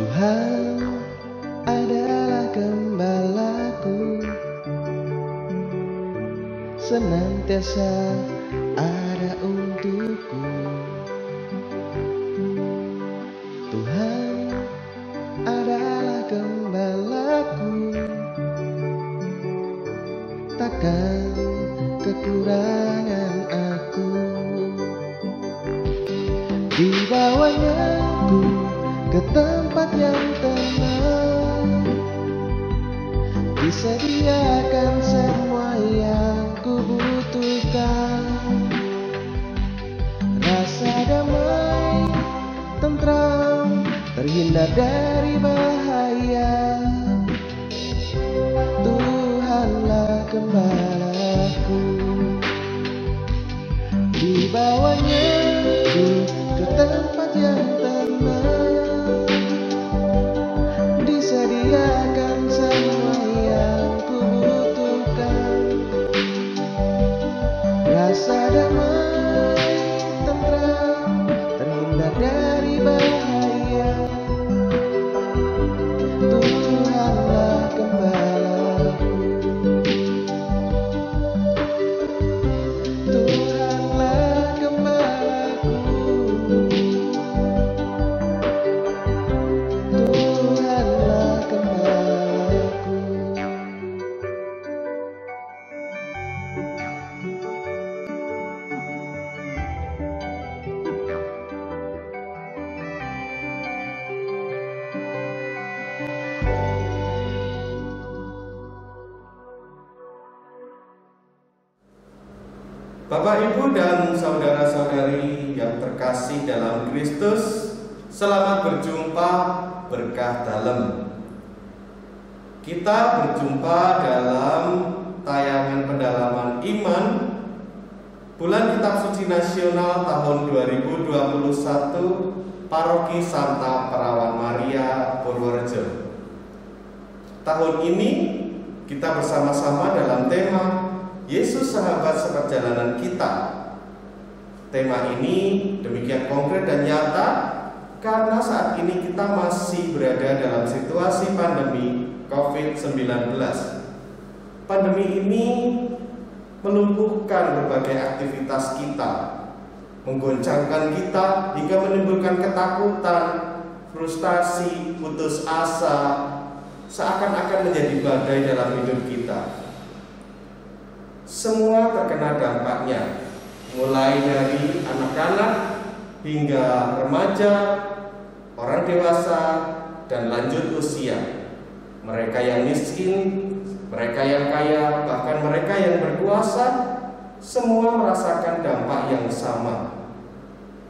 Tuhan adalah gembalaku, senantiasa ada untukku. Tuhan adalah gembalaku, takkan kekurangan aku. Dibawanya ku ke tempat yang tenang, disediakan semua yang ku butuhkan. Rasa damai, tentram, terhindar dari bahaya. Tuhanlah gembalaku, dibawanya ku ke tempat yang tenang, disediakan semua yang ku butuhkan. Rasa damai, tentram, terhindar dari bahaya. Tuhanlah gembalaku, Tuhanlah gembalaku, Tuhanlah gembalaku. Bapak, Ibu, dan saudara-saudari yang terkasih dalam Kristus, selamat berjumpa berkah dalam. Kita berjumpa dalam tayangan pendalaman iman Bulan Kitab Suci Nasional tahun 2021 Paroki Santa Perawan Maria Purworejo. Tahun ini kita bersama-sama dalam tema Yesus sahabat seperjalanan kita. Tema ini demikian konkret dan nyata karena saat ini kita masih berada dalam situasi pandemi COVID-19. Pandemi ini melumpuhkan berbagai aktivitas kita, menggoncangkan kita hingga menimbulkan ketakutan, frustasi, putus asa, seakan-akan menjadi badai dalam hidup kita. Semua terkena dampaknya, mulai dari anak-anak hingga remaja, orang dewasa, dan lanjut usia. Mereka yang miskin, mereka yang kaya, bahkan mereka yang berkuasa, semua merasakan dampak yang sama.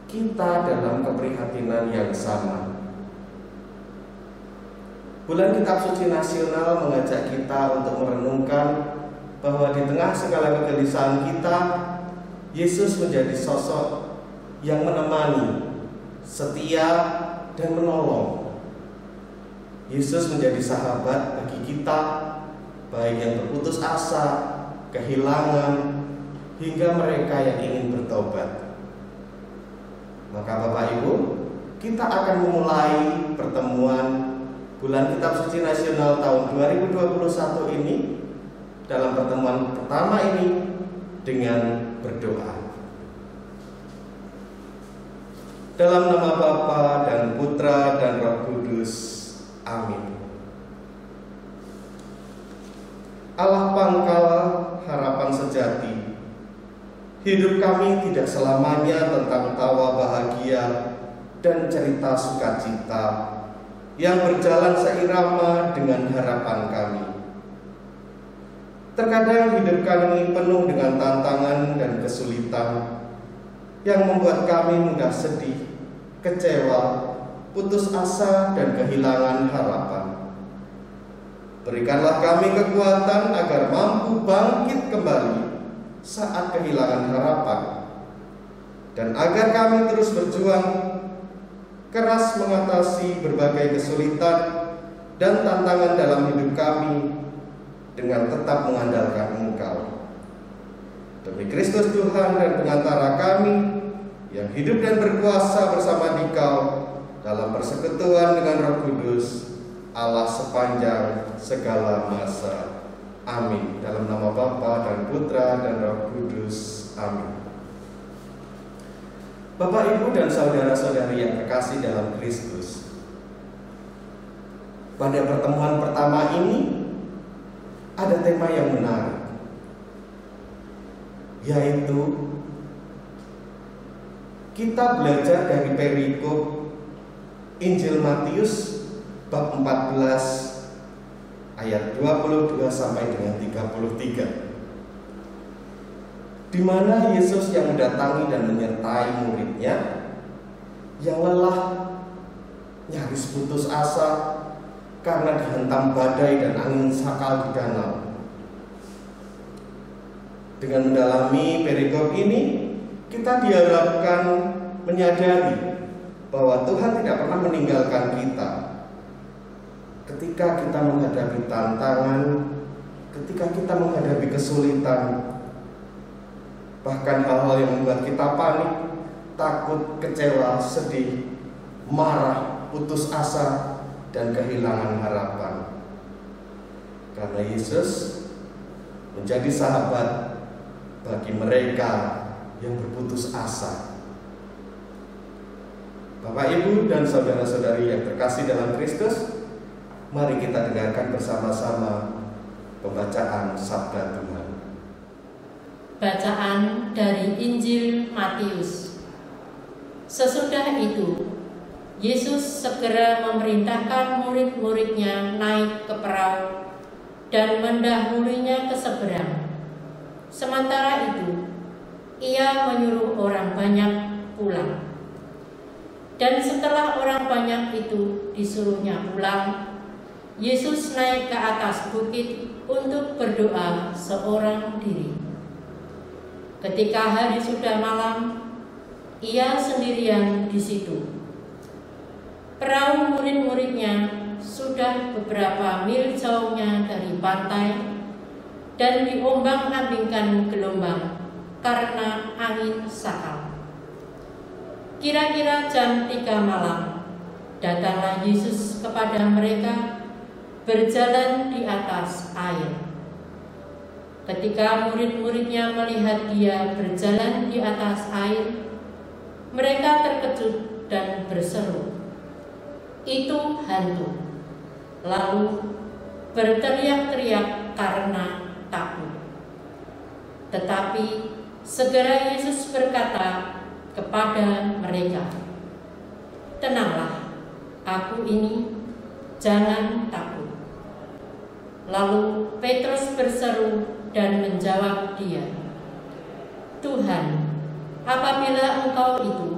Kita dalam keprihatinan yang sama. Bulan Kitab Suci Nasional mengajak kita untuk merenungkan bahwa di tengah segala kegelisahan kita, Yesus menjadi sosok yang menemani, setia, dan menolong. Yesus menjadi sahabat bagi kita, baik yang berputus asa, kehilangan, hingga mereka yang ingin bertobat. Maka Bapak Ibu, kita akan memulai pertemuan Bulan Kitab Suci Nasional tahun 2021 ini dalam pertemuan pertama ini dengan berdoa. Dalam nama Bapa dan Putra dan Roh Kudus. Amin. Allah pangkal harapan sejati, hidup kami tidak selamanya tentang tawa bahagia dan cerita sukacita yang berjalan seirama dengan harapan kami. Terkadang hidup kami penuh dengan tantangan dan kesulitan yang membuat kami mudah sedih, kecewa, putus asa, dan kehilangan harapan. Berikanlah kami kekuatan agar mampu bangkit kembali saat kehilangan harapan, dan agar kami terus berjuang keras mengatasi berbagai kesulitan dan tantangan dalam hidup kami dengan tetap mengandalkan Engkau. Demi Kristus Tuhan dan pengantara kami yang hidup dan berkuasa bersama Dikau dalam persekutuan dengan Roh Kudus, Allah sepanjang segala masa. Amin. Dalam nama Bapa dan Putra dan Roh Kudus. Amin. Bapak, Ibu, dan saudara-saudari yang terkasih dalam Kristus, pada pertemuan pertama ini ada tema yang menarik, yaitu kita belajar dari perikop Injil Matius bab 14 ayat 22 sampai dengan 33, di mana Yesus yang mendatangi dan menyertai muridnya yang lelah, nyaris putus asa karena dihantam badai dan angin sakal di danau. Dengan mendalami perikop ini, kita diharapkan menyadari bahwa Tuhan tidak pernah meninggalkan kita ketika kita menghadapi tantangan, ketika kita menghadapi kesulitan, bahkan hal-hal yang membuat kita panik, takut, kecewa, sedih, marah, putus asa, dan kehilangan harapan. Karena Yesus menjadi sahabat bagi mereka yang berputus asa. Bapak, Ibu, dan saudara-saudari yang terkasih dalam Kristus, mari kita dengarkan bersama-sama pembacaan Sabda Tuhan. Bacaan dari Injil Matius. Sesudah itu, Yesus segera memerintahkan murid-muridnya naik ke perahu dan mendahulunya ke seberang. Sementara itu, ia menyuruh orang banyak pulang. Dan setelah orang banyak itu disuruhnya pulang, Yesus naik ke atas bukit untuk berdoa seorang diri. Ketika hari sudah malam, ia sendirian di situ. Perahu murid-muridnya sudah beberapa mil jauhnya dari pantai dan diombang-ambingkan gelombang karena angin sakal. Kira-kira jam 3 malam, datanglah Yesus kepada mereka berjalan di atas air. Ketika murid-muridnya melihat dia berjalan di atas air, mereka terkejut dan berseru, "Itu hantu!" Lalu berteriak-teriak karena takut. Tetapi segera Yesus berkata kepada mereka, "Tenanglah, aku ini, jangan takut." Lalu Petrus berseru dan menjawab dia, "Tuhan, apabila Engkau itu,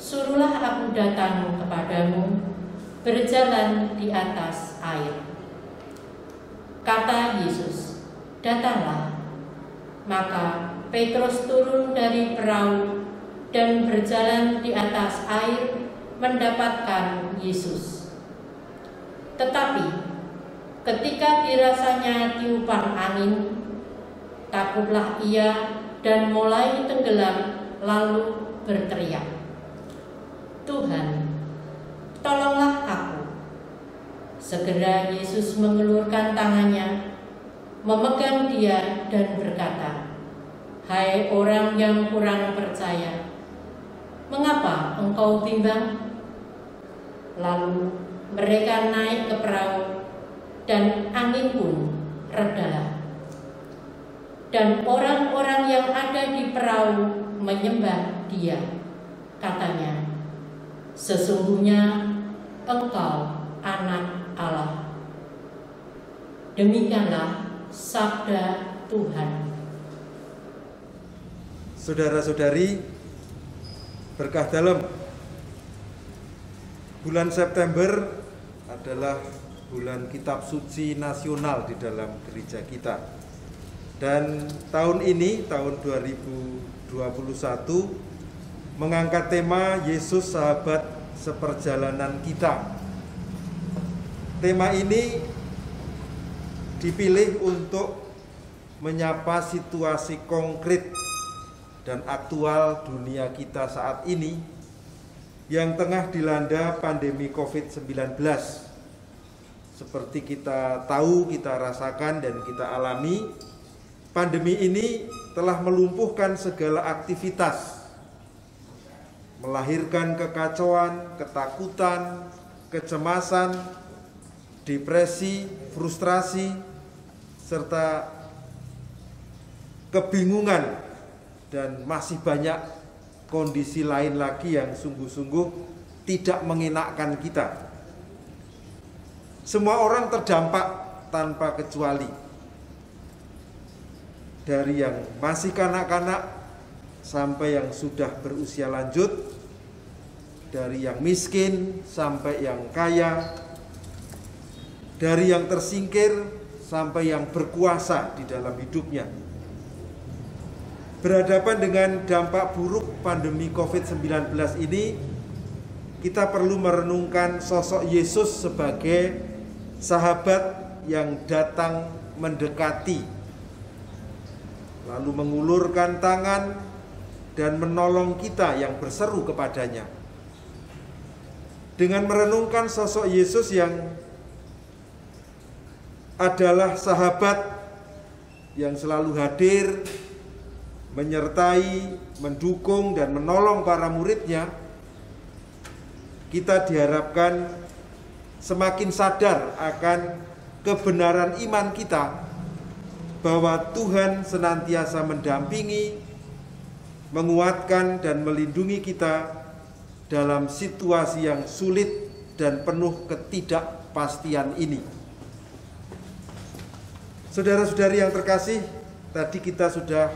suruhlah aku datang kepadamu berjalan di atas air." Kata Yesus, "Datanglah." Maka Petrus turun dari perahu dan berjalan di atas air mendapatkan Yesus. Tetapi ketika dirasanya tiupan angin, takutlah ia dan mulai tenggelam, lalu berteriak, "Tuhan, tolonglah aku." Segera Yesus mengelurkan tangannya, memegang dia dan berkata, "Hai orang yang kurang percaya, mengapa engkau bimbang?" Lalu mereka naik ke perahu dan angin pun redalah. Dan orang-orang yang ada di perahu menyembah dia. Katanya, "Sesungguhnya Engkau Anak Allah." Demikianlah sabda Tuhan. Saudara-saudari, berkah dalam, bulan September adalah bulan kitab suci nasional di dalam gereja kita. Dan tahun ini, tahun 2021, mengangkat tema Yesus Sahabat Seperjalanan Kita. Tema ini dipilih untuk menyapa situasi konkret dan aktual dunia kita saat ini, yang tengah dilanda pandemi COVID-19. Seperti kita tahu, kita rasakan, dan kita alami, pandemi ini telah melumpuhkan segala aktivitas, melahirkan kekacauan, ketakutan, kecemasan, depresi, frustrasi, serta kebingungan, dan masih banyak kondisi lain lagi yang sungguh-sungguh tidak mengenakkan kita. Semua orang terdampak tanpa kecuali, dari yang masih kanak-kanak sampai yang sudah berusia lanjut, dari yang miskin sampai yang kaya, dari yang tersingkir sampai yang berkuasa di dalam hidupnya. Berhadapan dengan dampak buruk pandemi COVID-19 ini, kita perlu merenungkan sosok Yesus sebagai sahabat yang datang mendekati, lalu mengulurkan tangan dan menolong kita yang berseru kepadanya. Dengan merenungkan sosok Yesus yang adalah sahabat yang selalu hadir, menyertai, mendukung, dan menolong para muridnya, kita diharapkan semakin sadar akan kebenaran iman kita bahwa Tuhan senantiasa mendampingi, menguatkan, dan melindungi kita dalam situasi yang sulit dan penuh ketidakpastian ini. Saudara-saudari yang terkasih, tadi kita sudah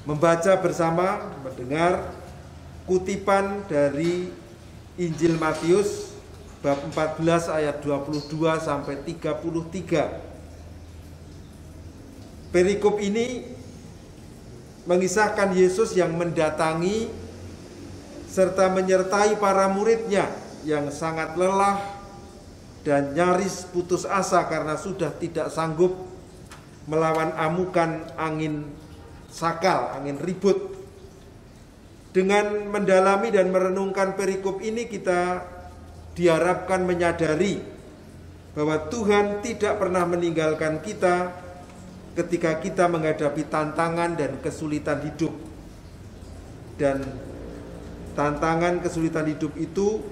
membaca bersama, mendengar kutipan dari Injil Matius bab 14 ayat 22 sampai 33. Perikop ini mengisahkan Yesus yang mendatangi serta menyertai para muridnya yang sangat lelah dan nyaris putus asa karena sudah tidak sanggup melawan amukan angin sakal, angin ribut. Dengan mendalami dan merenungkan perikop ini, kita diharapkan menyadari bahwa Tuhan tidak pernah meninggalkan kita ketika kita menghadapi tantangan dan kesulitan hidup. Dan tantangan kesulitan hidup itu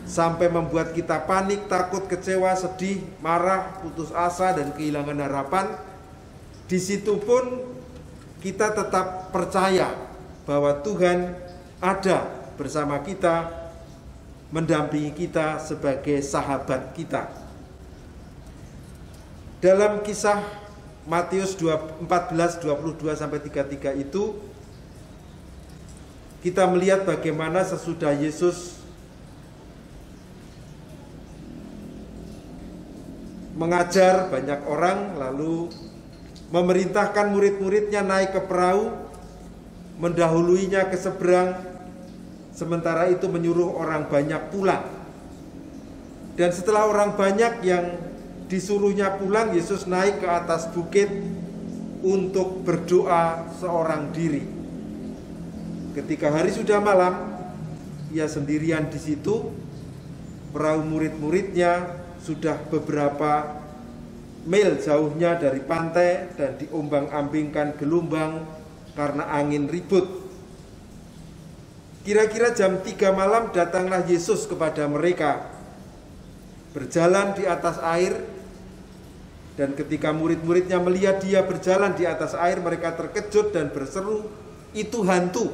sampai membuat kita panik, takut, kecewa, sedih, marah, putus asa, dan kehilangan harapan. Di situ pun kita tetap percaya bahwa Tuhan ada bersama kita, mendampingi kita sebagai sahabat kita. Dalam kisah Matius 14, 22 sampai 33 itu, kita melihat bagaimana sesudah Yesus mengajar banyak orang, lalu memerintahkan murid-muridnya naik ke perahu, mendahuluinya ke seberang, sementara itu menyuruh orang banyak pulang. Dan setelah orang banyak yang disuruhnya pulang, Yesus naik ke atas bukit untuk berdoa seorang diri. Ketika hari sudah malam, ia sendirian di situ. Perahu murid-muridnya sudah beberapa mil jauhnya dari pantai dan diombang-ambingkan gelombang karena angin ribut. Kira-kira jam 3 malam datanglah Yesus kepada mereka, berjalan di atas air. Dan ketika murid-muridnya melihat dia berjalan di atas air, mereka terkejut dan berseru, "Itu hantu!"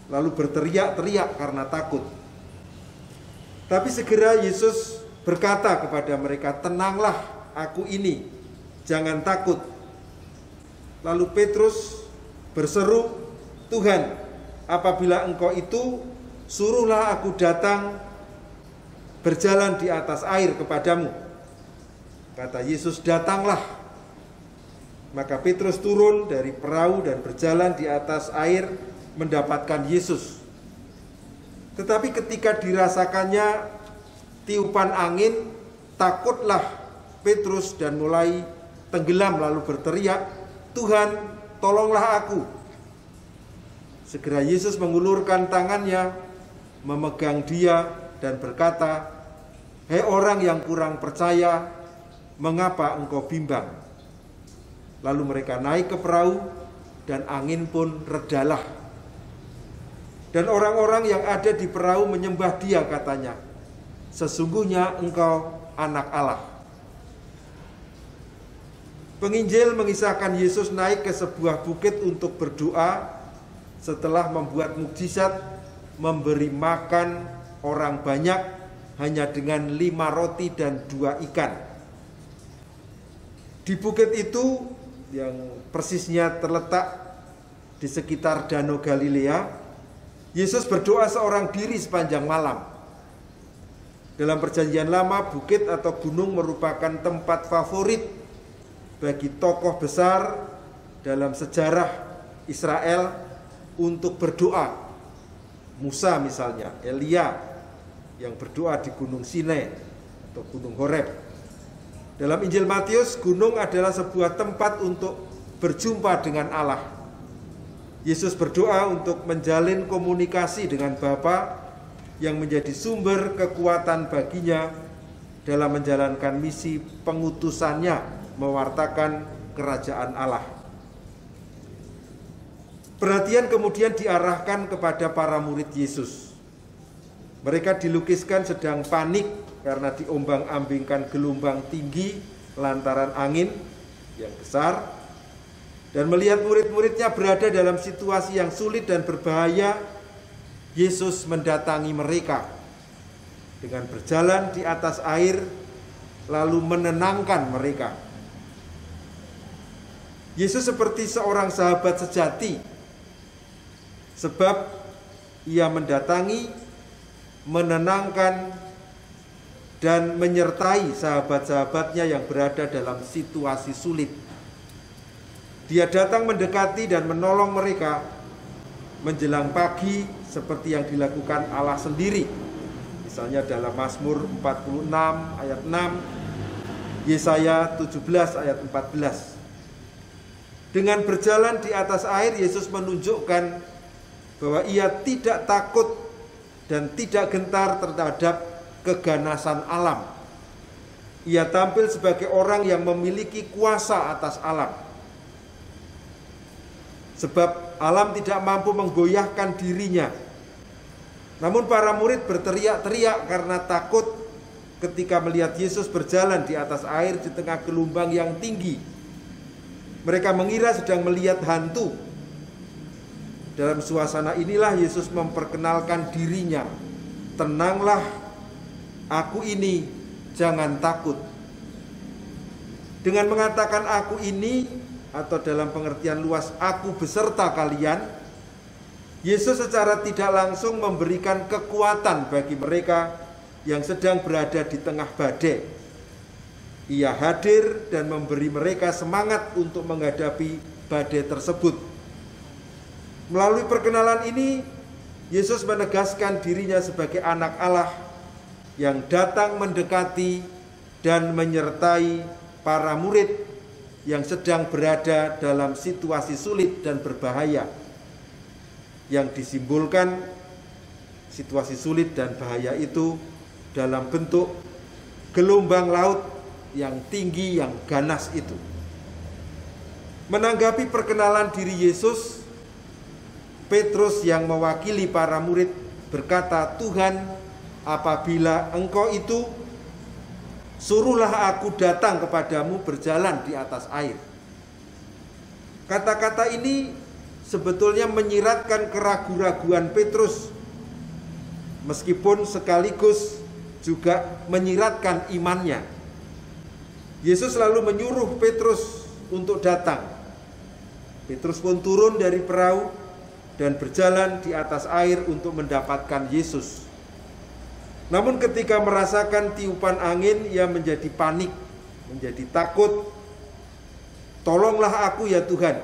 Lalu berteriak-teriak karena takut. Tapi segera Yesus berkata kepada mereka, "Tenanglah, aku ini, jangan takut." Lalu Petrus berseru, "Tuhan, apabila Engkau itu, suruhlah aku datang berjalan di atas air kepadamu." Kata Yesus, "Datanglah." Maka Petrus turun dari perahu dan berjalan di atas air mendapatkan Yesus. Tetapi ketika dirasakannya tiupan angin, takutlah Petrus dan mulai tenggelam, lalu berteriak, "Tuhan, tolonglah aku." Segera Yesus mengulurkan tangannya, memegang dia dan berkata, "Hei orang yang kurang percaya, mengapa engkau bimbang?" Lalu mereka naik ke perahu dan angin pun redalah. Dan orang-orang yang ada di perahu menyembah dia, katanya, "Sesungguhnya engkau anak Allah." Penginjil mengisahkan Yesus naik ke sebuah bukit untuk berdoa setelah membuat mukjizat memberi makan orang banyak hanya dengan 5 roti dan 2 ikan. Di bukit itu yang persisnya terletak di sekitar Danau Galilea, Yesus berdoa seorang diri sepanjang malam. Dalam Perjanjian Lama, bukit atau gunung merupakan tempat favorit bagi tokoh besar dalam sejarah Israel untuk berdoa. Musa misalnya, Elia yang berdoa di Gunung Sinai atau Gunung Horeb. Dalam Injil Matius, gunung adalah sebuah tempat untuk berjumpa dengan Allah. Yesus berdoa untuk menjalin komunikasi dengan Bapa yang menjadi sumber kekuatan baginya dalam menjalankan misi pengutusannya mewartakan kerajaan Allah. Perhatian kemudian diarahkan kepada para murid Yesus. Mereka dilukiskan sedang panik karena diombang-ambingkan gelombang tinggi lantaran angin yang besar, dan melihat murid-muridnya berada dalam situasi yang sulit dan berbahaya, Yesus mendatangi mereka dengan berjalan di atas air lalu menenangkan mereka. Yesus seperti seorang sahabat sejati, sebab ia mendatangi, menenangkan, dan menyertai sahabat-sahabatnya yang berada dalam situasi sulit. Dia datang mendekati dan menolong mereka menjelang pagi seperti yang dilakukan Allah sendiri. Misalnya dalam Mazmur 46 ayat 6, Yesaya 17 ayat 14. Dengan berjalan di atas air, Yesus menunjukkan bahwa ia tidak takut dan tidak gentar terhadap keganasan alam. Ia tampil sebagai orang yang memiliki kuasa atas alam. Sebab alam tidak mampu menggoyahkan dirinya. Namun para murid berteriak-teriak karena takut ketika melihat Yesus berjalan di atas air di tengah gelombang yang tinggi. Mereka mengira sedang melihat hantu. Dalam suasana inilah Yesus memperkenalkan dirinya. "Tenanglah, aku ini, jangan takut." Dengan mengatakan "aku ini" atau dalam pengertian luas "aku beserta kalian", Yesus secara tidak langsung memberikan kekuatan bagi mereka yang sedang berada di tengah badai. Ia hadir dan memberi mereka semangat untuk menghadapi badai tersebut. Melalui perkenalan ini, Yesus menegaskan dirinya sebagai anak Allah yang datang mendekati dan menyertai para murid yang sedang berada dalam situasi sulit dan berbahaya. Yang disimbolkan situasi sulit dan bahaya itu dalam bentuk gelombang laut yang tinggi, yang ganas itu. Menanggapi perkenalan diri Yesus, Petrus yang mewakili para murid berkata, "Tuhan, apabila engkau itu, suruhlah aku datang kepadamu berjalan di atas air." Kata-kata ini sebetulnya menyiratkan keraguan-raguan Petrus, meskipun sekaligus juga menyiratkan imannya. Yesus lalu menyuruh Petrus untuk datang. Petrus pun turun dari perahu dan berjalan di atas air untuk mendapatkan Yesus. Namun ketika merasakan tiupan angin, ia menjadi panik, menjadi takut. "Tolonglah aku ya Tuhan."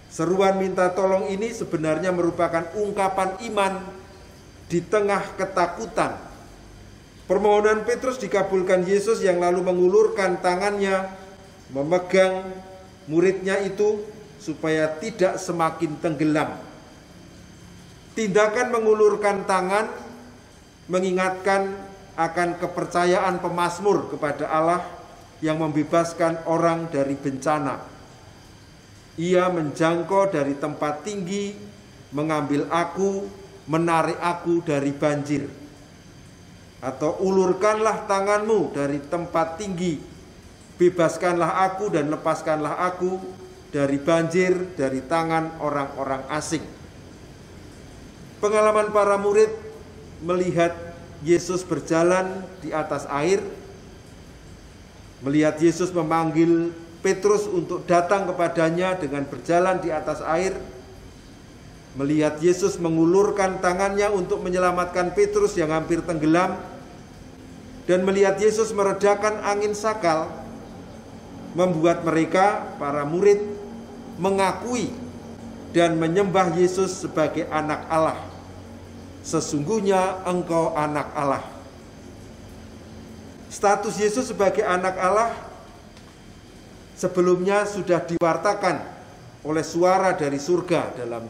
Seruan minta tolong ini sebenarnya merupakan ungkapan iman di tengah ketakutan. Permohonan Petrus dikabulkan Yesus yang lalu mengulurkan tangannya, memegang muridnya itu supaya tidak semakin tenggelam. Tindakan mengulurkan tangan mengingatkan akan kepercayaan pemazmur kepada Allah yang membebaskan orang dari bencana. Ia menjangkau dari tempat tinggi, mengambil aku, menarik aku dari banjir. Atau ulurkanlah tanganmu dari tempat tinggi, bebaskanlah aku dan lepaskanlah aku dari banjir, dari tangan orang-orang asing. Pengalaman para murid melihat Yesus berjalan di atas air, melihat Yesus memanggil Petrus untuk datang kepadanya dengan berjalan di atas air, melihat Yesus mengulurkan tangannya untuk menyelamatkan Petrus yang hampir tenggelam, dan melihat Yesus meredakan angin sakal, membuat mereka, para murid, mengakui dan menyembah Yesus sebagai anak Allah. Sesungguhnya engkau anak Allah. Status Yesus sebagai anak Allah sebelumnya sudah diwartakan oleh suara dari surga dalam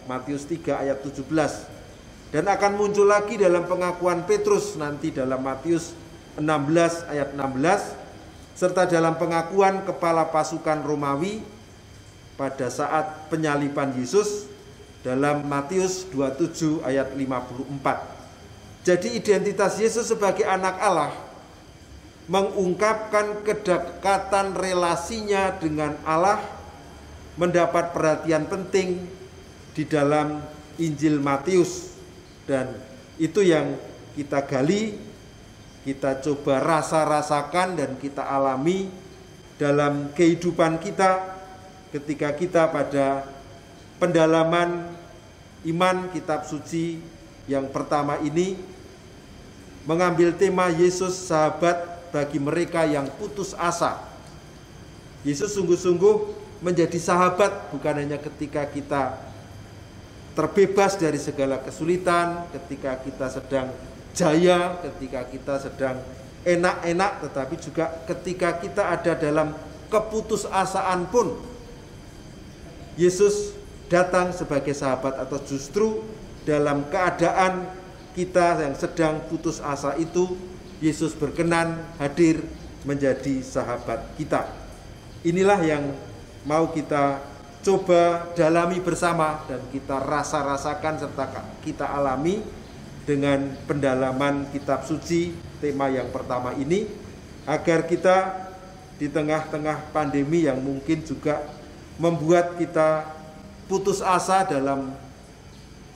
Matius 3 ayat 17, dan akan muncul lagi dalam pengakuan Petrus nanti dalam Matius 16 ayat 16, serta dalam pengakuan kepala pasukan Romawi pada saat penyaliban Yesus dalam Matius 27 ayat 54. Jadi identitas Yesus sebagai anak Allah mengungkapkan kedekatan relasinya dengan Allah, mendapat perhatian penting di dalam Injil Matius, dan itu yang kita gali, kita coba rasakan dan kita alami dalam kehidupan kita ketika kita pada pendalaman iman kitab suci yang pertama ini mengambil tema Yesus sahabat bagi mereka yang putus asa. Yesus sungguh-sungguh menjadi sahabat bukan hanya ketika kita terbebas dari segala kesulitan, ketika kita sedang jaya, ketika kita sedang enak-enak, tetapi juga ketika kita ada dalam keputusasaan pun Yesus datang sebagai sahabat, atau justru dalam keadaan kita yang sedang putus asa itu Yesus berkenan hadir menjadi sahabat kita. Inilah yang mau kita coba dalami bersama dan kita rasakan serta kita alami dengan pendalaman kitab suci tema yang pertama ini, agar kita di tengah-tengah pandemi yang mungkin juga membuat kita putus asa dalam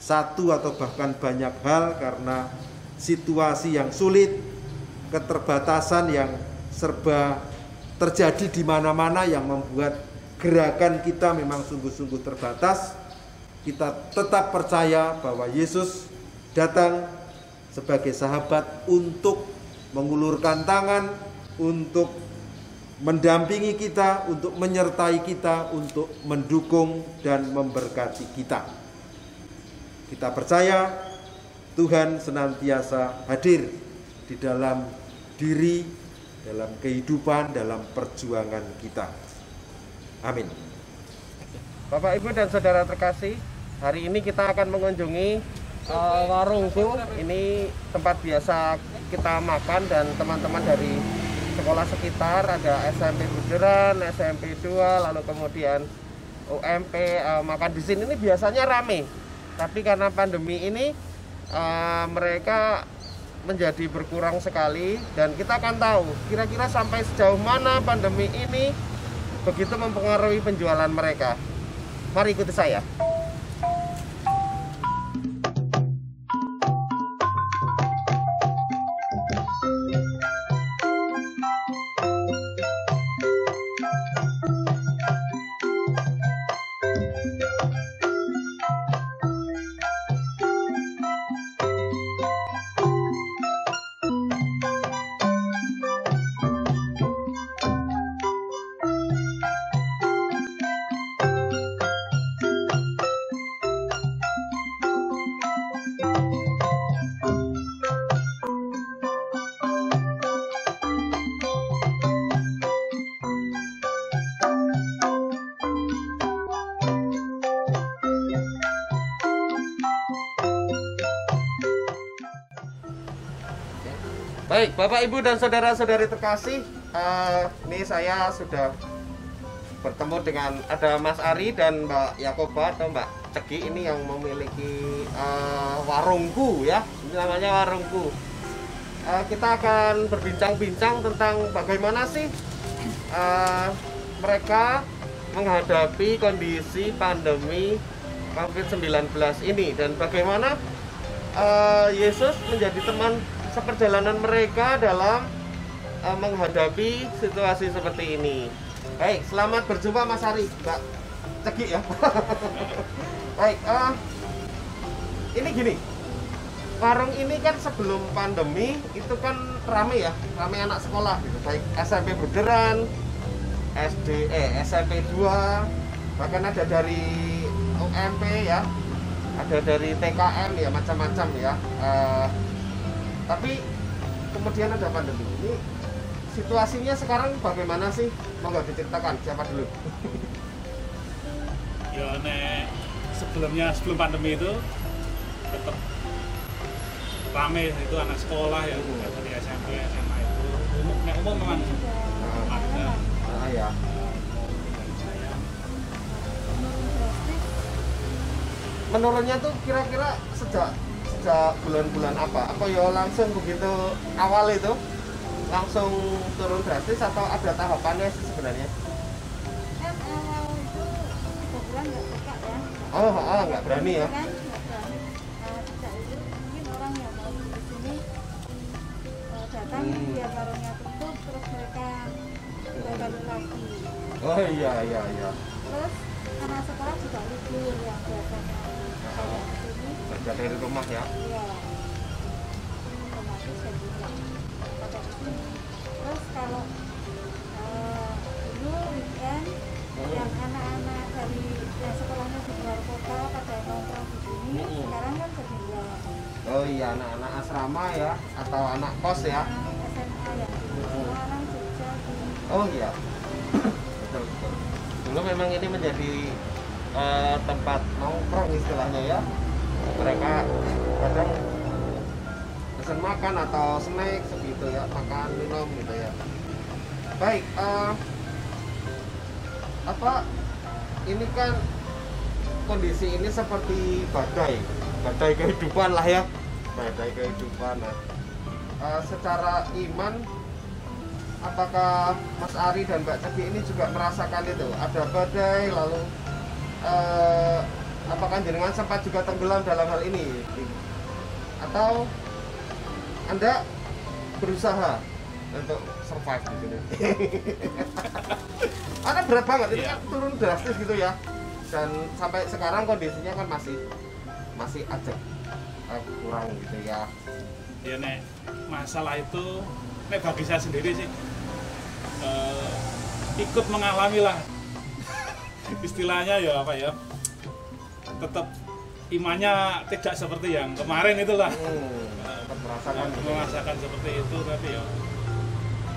satu atau bahkan banyak hal karena situasi yang sulit, keterbatasan yang serba terjadi di mana-mana yang membuat gerakan kita memang sungguh-sungguh terbatas. Kita tetap percaya bahwa Yesus datang sebagai sahabat untuk mengulurkan tangan, untuk mendampingi kita, untuk menyertai kita, untuk mendukung dan memberkati kita. Kita percaya Tuhan senantiasa hadir di dalam diri, dalam kehidupan, dalam perjuangan kita. Amin. Bapak, Ibu, dan saudara terkasih, hari ini kita akan mengunjungi warungku. Ini tempat biasa kita makan, dan teman-teman dari sekolah sekitar, ada SMP Buderan, SMP 2, lalu kemudian UMP makan di sini. Ini biasanya rame, tapi karena pandemi ini mereka menjadi berkurang sekali, dan kita akan tahu kira-kira sampai sejauh mana pandemi ini begitu mempengaruhi penjualan mereka. Mari ikuti saya. Baik, Bapak, Ibu, dan saudara-saudari terkasih, ini saya sudah bertemu dengan ada Mas Ari dan Mbak Yakoba atau Mbak Cegi ini yang memiliki warungku ya, ini namanya warungku. Kita akan berbincang-bincang tentang bagaimana sih mereka menghadapi kondisi pandemi COVID-19 ini dan bagaimana Yesus menjadi teman seperjalanan mereka dalam menghadapi situasi seperti ini. Baik, selamat berjumpa Mas Ari, Mbak Cegi ya. Baik, ini gini, warung ini kan sebelum pandemi itu kan rame ya, rame anak sekolah gitu, baik SMP Buderan, SMP 2, bahkan ada dari UMP ya, ada dari TKM ya, macam-macam ya. Tapi kemudian ada pandemi ini, situasinya sekarang bagaimana sih? Mau nggak diceritakan, siapa dulu? Ya sebelum pandemi itu tetap rame itu anak sekolah ya, dari SMP, SMA itu umum memang ada. Ya. Menurunnya tuh kira-kira sejak bulan-bulan apa? Apa ya langsung begitu awal itu langsung turun drastis atau ada tahapannya sih sebenarnya? Kan awal itu 3 bulan nggak buka ya. Nggak berani ya? Kan nggak berani. Sejak itu mungkin orang yang mau di sini datang lihat warungnya tutup, terus mereka balik lagi. Oh iya. Terus anak sekolah juga libur yang biasanya Kerja dari rumah ya? Iya. Otomatis ya juga pada kesini. Terus kalau dulu weekend yang anak-anak dari yang sekolahnya di luar kota pada nongkrong di sini, sekarang kan jadi enggak. Oh iya, anak-anak asrama ya atau anak kos ya? SMA yang di Semarang, Jogja, di Oh iya. Betul. Dulu memang ini menjadi tempat nongkrong istilahnya ya. Mereka kadang pesan makan atau snack segitu ya, makan minum gitu ya. Baik, ini kan kondisi ini seperti badai kehidupan lah ya, badai kehidupan. Nah, secara iman, apakah Mas Ari dan Mbak Cegi ini juga merasakan itu? Ada badai, lalu apakah jenengan sempat juga tenggelam dalam hal ini? Atau Anda berusaha untuk survive di sini? Karena berat banget, ini kan turun drastis gitu ya. Dan sampai sekarang kondisinya kan masih ajak kurang gitu ya. Ya masalah itu bagi saya sendiri sih ikut mengalami lah. Istilahnya ya apa ya, tetap imannya tidak seperti yang kemarin itulah. Merasakan seperti itu, tapi ya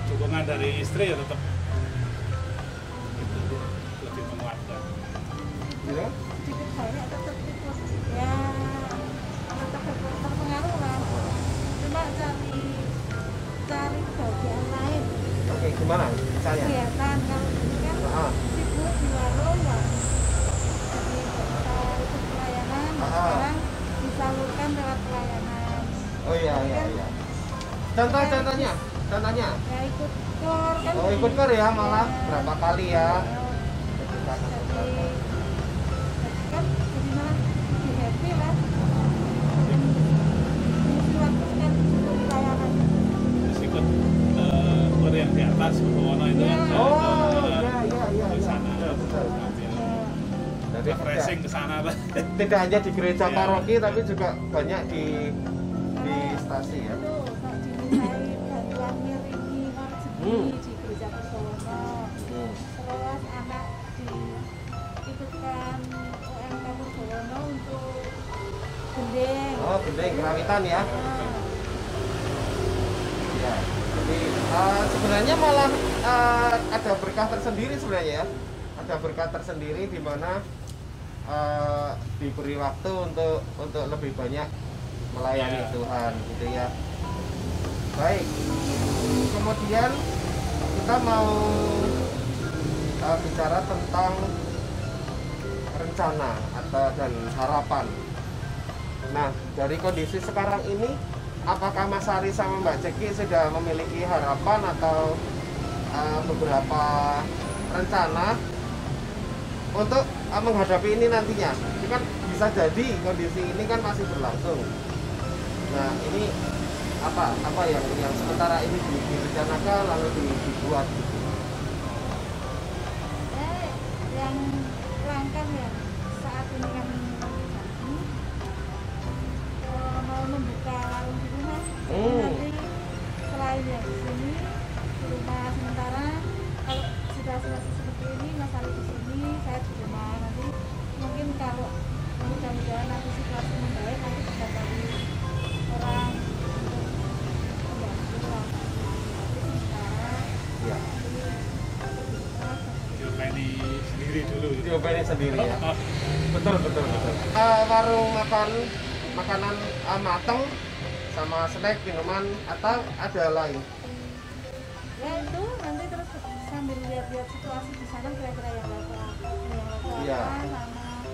dukungan dari istri ya tetap itu lebih menguatkan. Ya? sedikit banyak tetap ikut ya, tetap terpengaruh lah. Cuma cari bagian lain. Oke, gimana misalnya? Kegiatan kalau ini kan sibuk di warung ya, jadi bisa ikut pelayanan. Sekarang disalurkan lewat pelayanan. Oh iya. Contohnya? Ya ikut kor kan. Oh, ikut kor ya malah berapa kali ya? Jadi kan jadi malah lebih happy lah. Mengisi waktu kan untuk pelayanan. Terus ikut yang di atas Wono itu kan. Oh iya. Di sana. Betul. Jadi Refreshing ke sana lah. tidak hanya di gereja Iya. paroki tapi juga banyak di stasi ya. Itu Pak dimintai bantuan ngiringi rezeki di gereja Purwono. Terus anak diikutkan UMK Purwono untuk gendeng. Oh, gendeng kerawitan ya. Ya. Jadi sebenarnya malah ada berkah tersendiri sebenarnya ya. Ada berkah tersendiri di mana diberi waktu untuk lebih banyak melayani Tuhan gitu ya. Baik. Kemudian kita mau bicara tentang rencana dan harapan. Nah, dari kondisi sekarang ini, apakah Mas Ari sama Mbak Ceki sudah memiliki harapan atau beberapa rencana untuk menghadapi ini nantinya? Ini kan bisa jadi kondisi ini kan masih berlangsung. Nah, ini apa yang sementara ini direncanakan lalu dibuat gitu? Yang langkah ya saat ini kan mau membuka warung di rumah. Nanti selain yang di sini di rumah sementara, kalau sudah selesai seperti ini Mas Ali di sini, saya di rumah. Nanti mungkin kalau mudah-mudahan nanti situasi membaik, nanti bisa cari orang untuk membantu lah. Tapi sementara Ya. Diopeni sendiri dulu gitu. Diopeni sendiri ya. Betul. Warung makanan matang sama snack, minuman atau ada lain? Ya itu nanti terus sambil lihat-lihat situasi di sana kira-kira yang lokal Iya. sama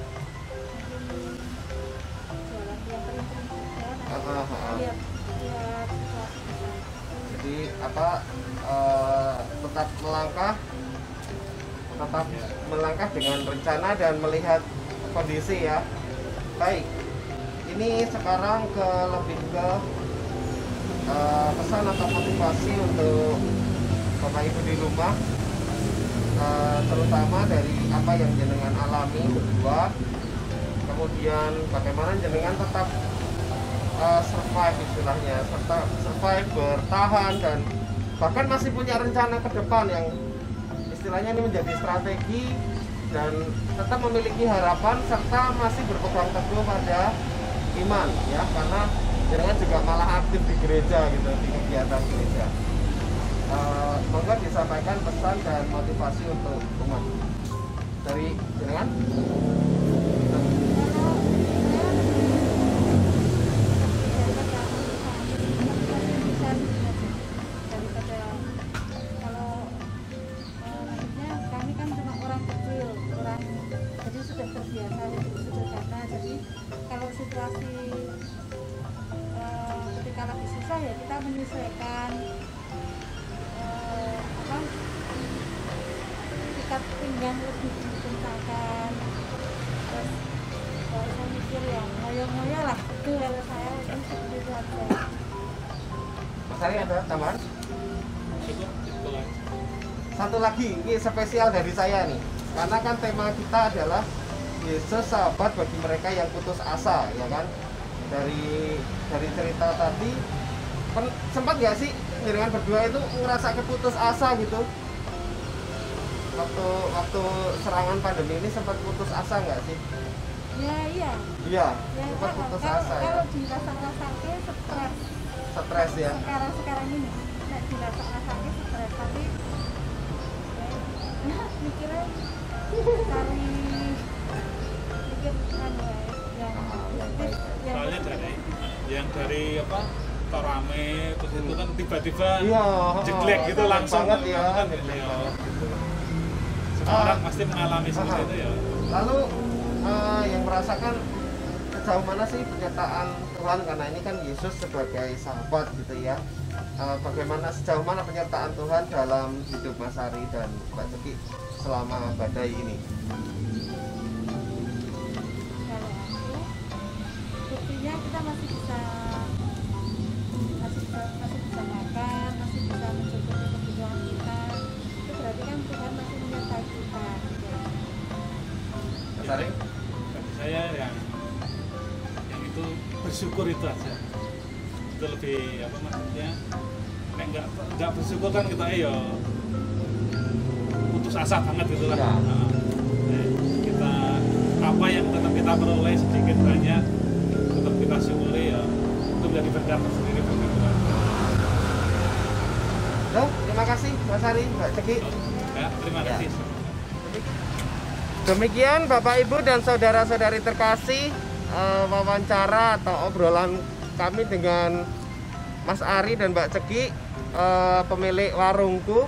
mungkin jualan yang kering-kering juga nanti lihat situasi di sana. Jadi tetap melangkah dengan rencana dan melihat kondisi ya. Baik. Ini sekarang lebih ke pesan atau motivasi untuk Bapak Ibu di rumah, terutama dari apa yang jenengan alami berdua, kemudian bagaimana jenengan tetap survive istilahnya, serta survive, bertahan, dan bahkan masih punya rencana ke depan yang istilahnya ini menjadi strategi dan tetap memiliki harapan serta masih berpegang teguh pada iman ya, karena jangan juga malah aktif di gereja gitu, di kegiatan gereja. Monggo disampaikan pesan dan motivasi untuk umat dari jenengan. Kami kan cuma orang kecil, jadi sudah terbiasa hidup sederhana. Jadi kalau situasi ketika lagi susah ya kita menyesuaikan ikat pinggang lebih dikencangkan, terus kalau saya mikir ya ngoyo-ngoyo lah itu kalau saya kan seperti itu aja. Mas Ari ada tambahan? Cukup gitu lah. Satu lagi, ini spesial dari saya nih, karena kan tema kita adalah Yesus sahabat bagi mereka yang putus asa, ya kan? Dari cerita tadi, sempat nggak sih dengan berdua itu ngerasa keputus asa gitu? Waktu serangan pandemi ini sempat putus asa nggak sih? Ya iya. Iya, Ya, sempat putus asa ya. kalau dirasa-rasanya Stres ya. sekarang ini nek dirasa-rasanya stres, tapi ya, mikirnya cari mikir yang positif yang Soalnya dari apa rame terus itu kan tiba-tiba Iya, jeglek gitu jeglek langsung banget ya, kan jeglek ya. banget gitu. Semua orang pasti mengalami seperti itu ya. Lalu yang merasakan sejauh mana sih pernyataan Tuhan, karena ini kan Yesus sebagai sahabat gitu ya, bagaimana sejauh mana penyertaan Tuhan dalam hidup Mas Ari dan Mbak Ceki selama badai ini? kalau aku buktinya kita masih bisa makan, masih bisa mencukupi kebutuhan kita, itu berarti kan Tuhan masih menyertai kita gitu. Mas Ari? Bagi saya yang itu bersyukur itu aja. Itu lebih apa maksudnya? Nek nggak bersyukur kan kita ya putus asa banget gitu lah. Ya. Kita apa yang tetap kita peroleh sedikit banyak tetap kita syukuri ya. Itu menjadi berkat sendiri bagi Tuhan. Terima kasih Mas Ari, Mbak Ceki. Ya, terima kasih. Demikian Bapak Ibu dan saudara-saudari terkasih, wawancara atau obrolan kami dengan Mas Ari dan Mbak Ceki, pemilik warungku,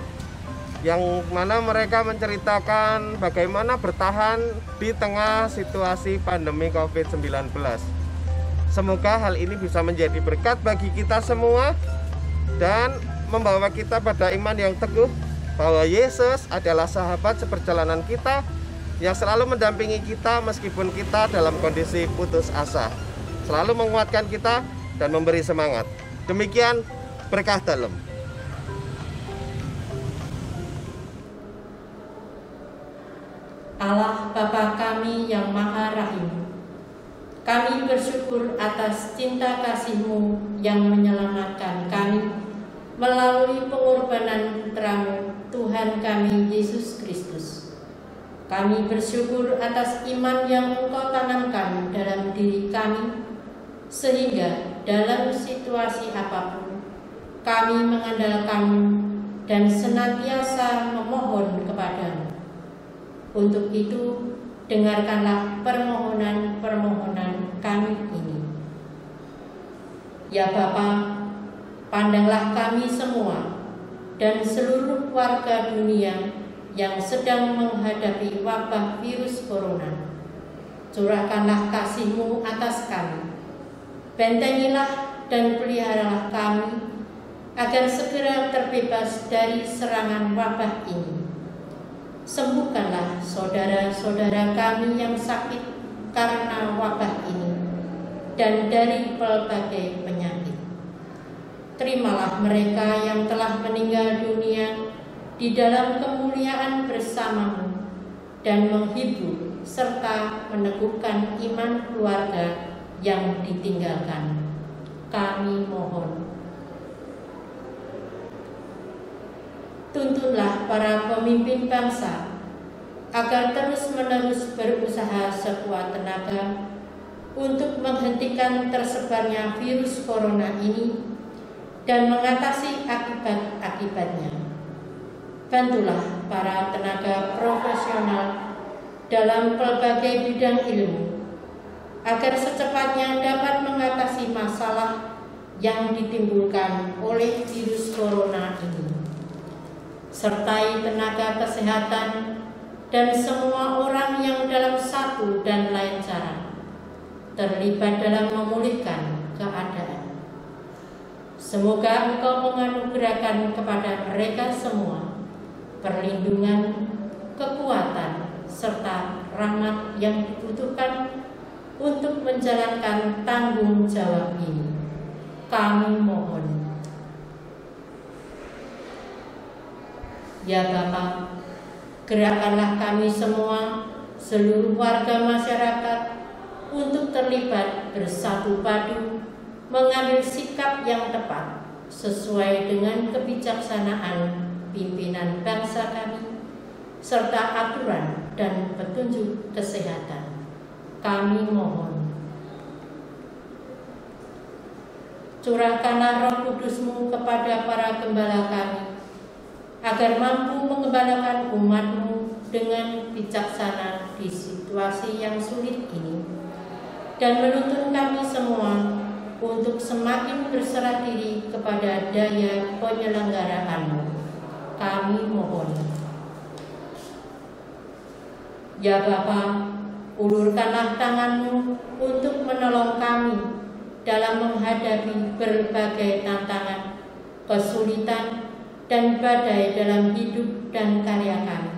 yang mana mereka menceritakan bagaimana bertahan di tengah situasi pandemi COVID-19. Semoga hal ini bisa menjadi berkat bagi kita semua dan membawa kita pada iman yang teguh bahwa Yesus adalah sahabat seperjalanan kita yang selalu mendampingi kita meskipun kita dalam kondisi putus asa, selalu menguatkan kita dan memberi semangat. Demikian berkah dalam. Allah Bapa kami yang Maha Rahim, kami bersyukur atas cinta kasih-Mu yang menyelamatkan kami melalui pengorbanan putra-Mu, Tuhan kami Yesus Kristus. Kami bersyukur atas iman yang Engkau tanamkan dalam diri kami, sehingga dalam situasi apapun kami mengandalkan-Mu dan senantiasa memohon kepadamu. Untuk itu, dengarkanlah permohonan-permohonan kami ini. Ya Bapa, pandanglah kami semua dan seluruh warga dunia yang sedang menghadapi wabah virus corona. Curahkanlah kasih-Mu atas kami. Bentengilah dan peliharalah kami agar segera terbebas dari serangan wabah ini. Sembuhkanlah saudara-saudara kami yang sakit karena wabah ini dan dari berbagai penyakit. Terimalah mereka yang telah meninggal dunia di dalam kemuliaan bersama-Mu dan menghibur serta meneguhkan iman keluarga yang ditinggalkan. Kami mohon. Tuntunlah para pemimpin bangsa agar terus-menerus berusaha sekuat tenaga untuk menghentikan tersebarnya virus corona ini dan mengatasi akibat-akibatnya. Bantulah para tenaga profesional dalam berbagai bidang ilmu agar secepatnya dapat mengatasi masalah yang ditimbulkan oleh virus corona ini. Sertai tenaga kesehatan dan semua orang yang dalam satu dan lain cara terlibat dalam memulihkan keadaan. Semoga Engkau menganugerahkan kepada mereka semua perlindungan, kekuatan, serta rahmat yang dibutuhkan untuk menjalankan tanggung jawab ini. Kami mohon. Ya Bapa, gerakkanlah kami semua, seluruh warga masyarakat, untuk terlibat bersatu padu, mengambil sikap yang tepat, sesuai dengan kebijaksanaan pimpinan bangsa kami, serta aturan dan petunjuk kesehatan. Kami mohon. Curahkanlah Roh Kudus-Mu kepada para gembala kami, agar mampu mengembalakan umat-Mu dengan bijaksana di situasi yang sulit ini, dan menuntun kami semua untuk semakin berserah diri kepada daya penyelenggaraan-Mu. Kami mohon. Ya Bapa, ulurkanlah tangan-Mu untuk menolong kami dalam menghadapi berbagai tantangan, kesulitan, dan badai dalam hidup dan karya kami,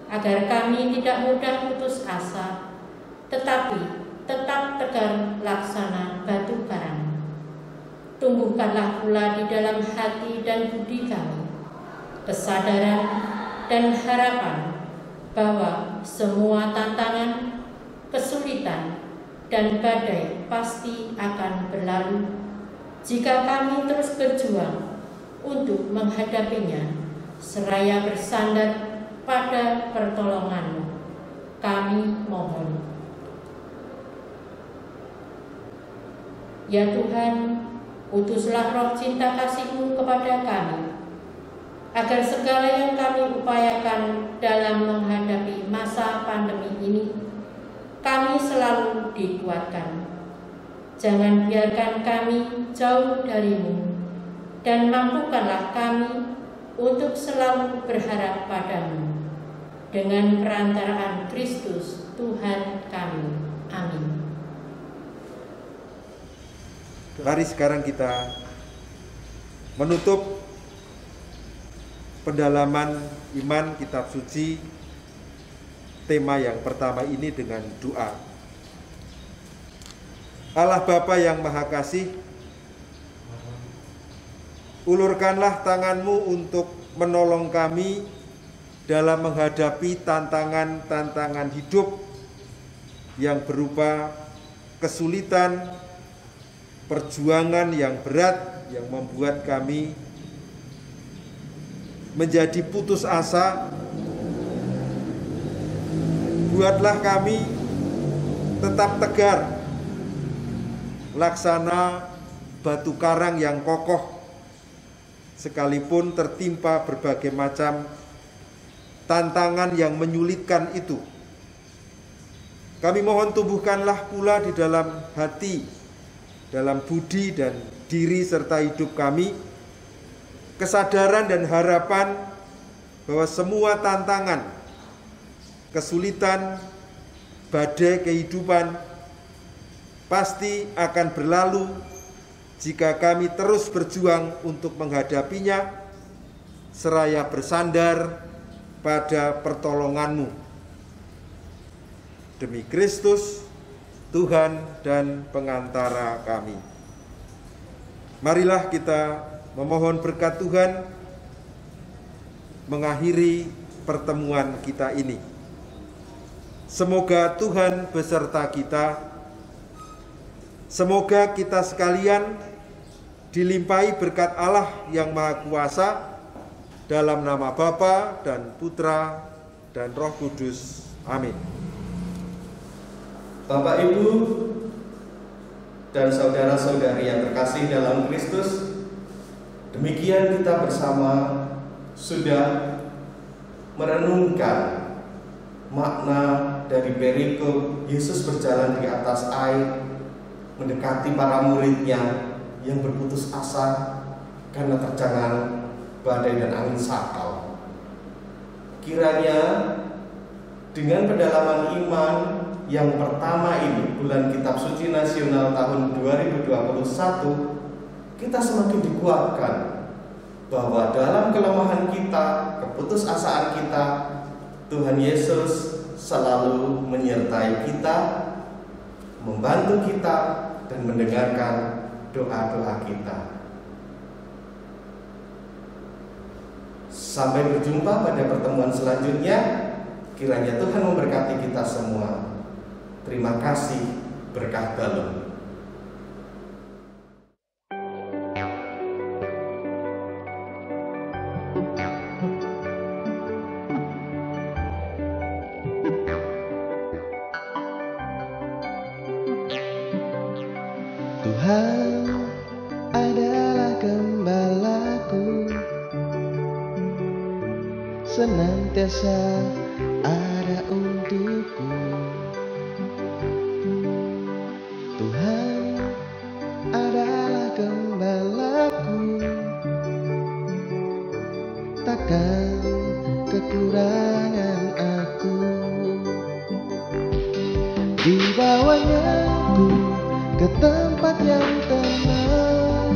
agar kami tidak mudah putus asa, tetapi tetap tegar laksana batu karang. Tumbuhkanlah pula di dalam hati dan budi kami kesadaran dan harapan bahwa semua tantangan, kesulitan, dan badai pasti akan berlalu jika kami terus berjuang untuk menghadapinya, seraya bersandar pada pertolongan-Mu. Kami mohon. Ya Tuhan, utuslah roh cinta kasih-Mu kepada kami, agar segala yang kami upayakan dalam menghadapi masa pandemi ini, kami selalu dikuatkan. Jangan biarkan kami jauh darimu, dan mampukanlah kami untuk selalu berharap padamu. Dengan perantaraan Kristus Tuhan kami. Amin. Mari sekarang kita menutup pendalaman iman kitab suci tema yang pertama ini dengan doa. Allah Bapa yang Maha Kasih, ulurkanlah tanganmu untuk menolong kami dalam menghadapi tantangan-tantangan hidup yang berupa kesulitan, perjuangan yang berat yang membuat kami menjadi putus asa. Buatlah kami tetap tegar, laksana batu karang yang kokoh, sekalipun tertimpa berbagai macam tantangan yang menyulitkan itu. Kami mohon tumbuhkanlah pula di dalam hati, dalam budi dan diri serta hidup kami, kesadaran dan harapan bahwa semua tantangan, kesulitan, badai kehidupan pasti akan berlalu jika kami terus berjuang untuk menghadapinya, seraya bersandar pada pertolongan-Mu. Demi Kristus, Tuhan dan pengantara kami. Marilah kita memohon berkat Tuhan mengakhiri pertemuan kita ini. Semoga Tuhan beserta kita. Semoga kita sekalian dilimpahi berkat Allah yang Maha Kuasa, dalam nama Bapa dan Putra dan Roh Kudus. Amin. Bapak, Ibu, dan saudara-saudari yang terkasih dalam Kristus, demikian kita bersama sudah merenungkan makna dari perikop Yesus berjalan di atas air, mendekati para muridnya yang berputus asa karena terjangan badai dan angin sakal. Kiranya dengan pendalaman iman yang pertama ini, bulan Kitab Suci Nasional tahun 2021, kita semakin dikuatkan bahwa dalam kelemahan kita, keputusasaan kita, Tuhan Yesus selalu menyertai kita, membantu kita, dan mendengarkan doa-doa kita. Sampai berjumpa pada pertemuan selanjutnya. Kiranya Tuhan memberkati kita semua. Terima kasih, berkah dalam. Tuhan adalah gembalaku, senantiasa ada untukku. Tuhan adalah gembalaku, takkan kekurangan aku. Di bawahnya ku ke tempat yang tenang,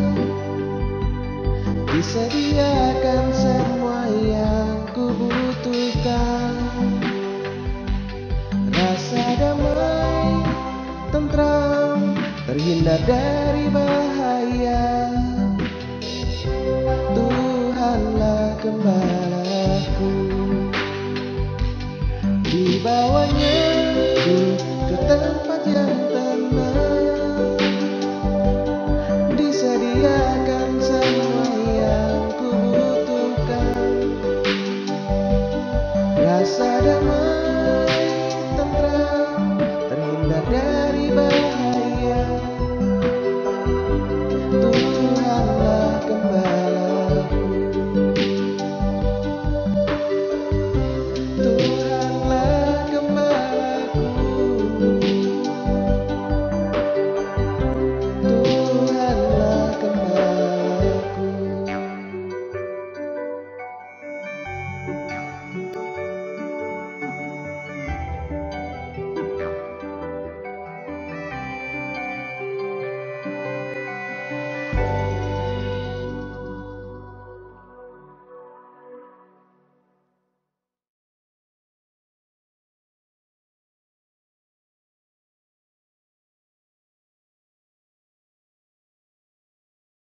disediakan semua yang ku butuhkan. Rasa damai, tentram, terhindar dari bahaya. Tuhanlah gembalaku, di bawahnya ku ke tempat yang tenang, disediakan